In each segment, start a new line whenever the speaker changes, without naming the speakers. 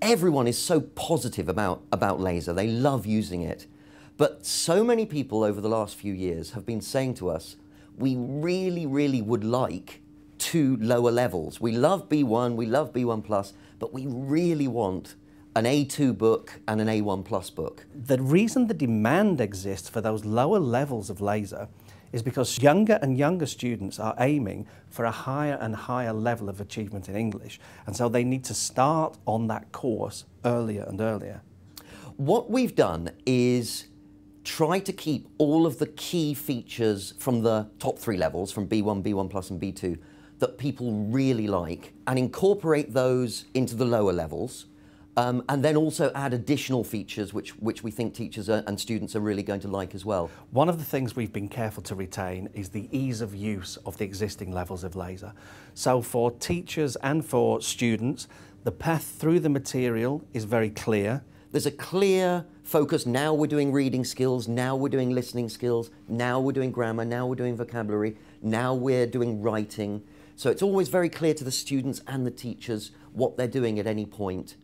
everyone is so positive about laser. They love using it. But so many people over the last few years have been saying to us, we really, really would like 2 lower levels. We love B1, we love B1 plus, but we really want an A2 book and an A1 plus book.
The reason the demand exists for those lower levels of laser is because younger and younger students are aiming for a higher and higher level of achievement in English, and so they need to start on that course earlier and earlier.
What we've done is try to keep all of the key features from the top 3 levels, from B1, B1 plus and B2, that people really like, and incorporate those into the lower levels. And then also add additional features which we think teachers and students are really going to like as well.
One of the things we've been careful to retain is the ease of use of the existing levels of laser. So for teachers and for students, the path through the material is very clear.
There's a clear focus. Now we're doing reading skills, now we're doing listening skills, now we're doing grammar, now we're doing vocabulary, now we're doing writing. So it's always very clear to the students and the teachers what they're doing at any point.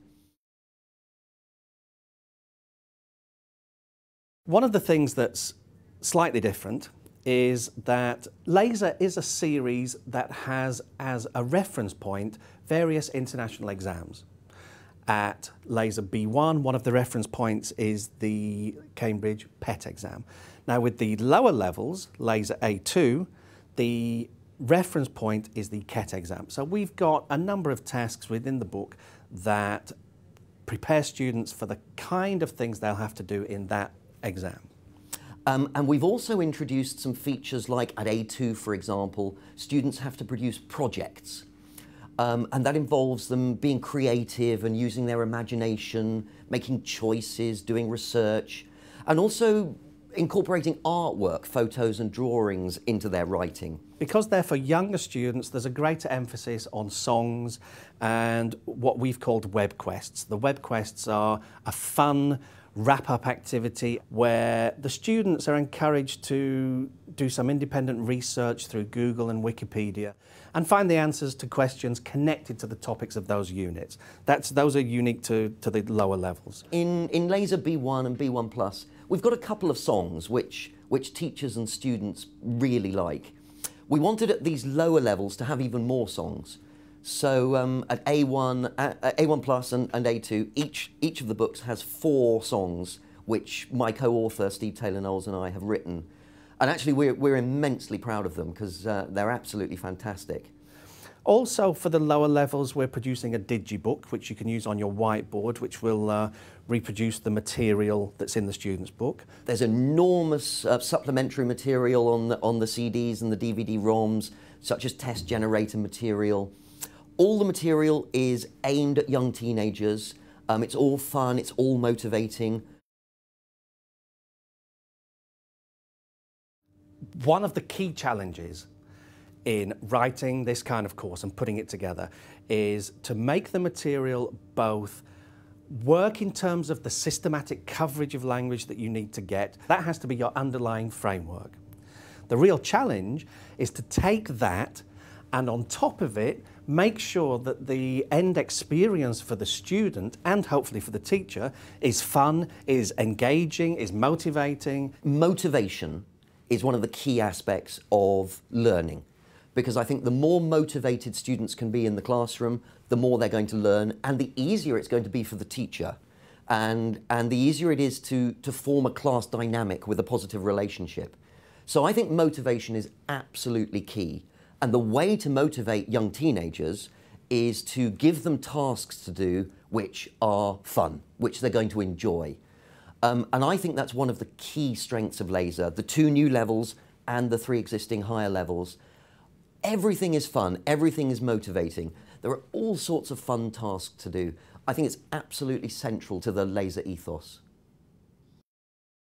One of the things that's slightly different is that laser is a series that has as a reference point various international exams. At laser B1, one of the reference points is the Cambridge PET exam. Now with the lower levels, laser A2, the reference point is the CET exam. So we've got a number of tasks within the book that prepare students for the kind of things they'll have to do in that exam.
And we've also introduced some features like at A2, for example, students have to produce projects. And that involves them being creative and using their imagination, making choices, doing research, and also incorporating artwork, photos and drawings into their writing.
Because they're for younger students, there's a greater emphasis on songs and what we've called web quests. The web quests are a fun wrap-up activity where the students are encouraged to do some independent research through Google and Wikipedia and find the answers to questions connected to the topics of those units. Those are unique to the lower levels.
In Laser B1 and B1 Plus, we've got a couple of songs which teachers and students really like. We wanted at these lower levels to have even more songs. So at A1 Plus and A2, each of the books has 4 songs which my co-author Steve Taylor-Knowles and I have written. And actually we're immensely proud of them because they're absolutely fantastic.
Also for the lower levels, we're producing a digibook which you can use on your whiteboard, which will reproduce the material that's in the student's book.
There's enormous supplementary material on the CDs and the DVD-ROMs, such as test generator material. All the material is aimed at young teenagers. It's all fun, it's all motivating.
One of the key challenges in writing this kind of course and putting it together is to make the material both work in terms of the systematic coverage of language that you need to get. That has to be your underlying framework. The real challenge is to take that and on top of it, make sure that the end experience for the student and hopefully for the teacher is fun, is engaging, is motivating.
Motivation is one of the key aspects of learning, because I think the more motivated students can be in the classroom, the more they're going to learn and the easier it's going to be for the teacher. And the easier it is to form a class dynamic with a positive relationship. So I think motivation is absolutely key. And the way to motivate young teenagers is to give them tasks to do which are fun, which they're going to enjoy. And I think that's one of the key strengths of Laser, the 2 new levels and the 3 existing higher levels. Everything is fun, everything is motivating. There are all sorts of fun tasks to do. I think it's absolutely central to the Laser ethos.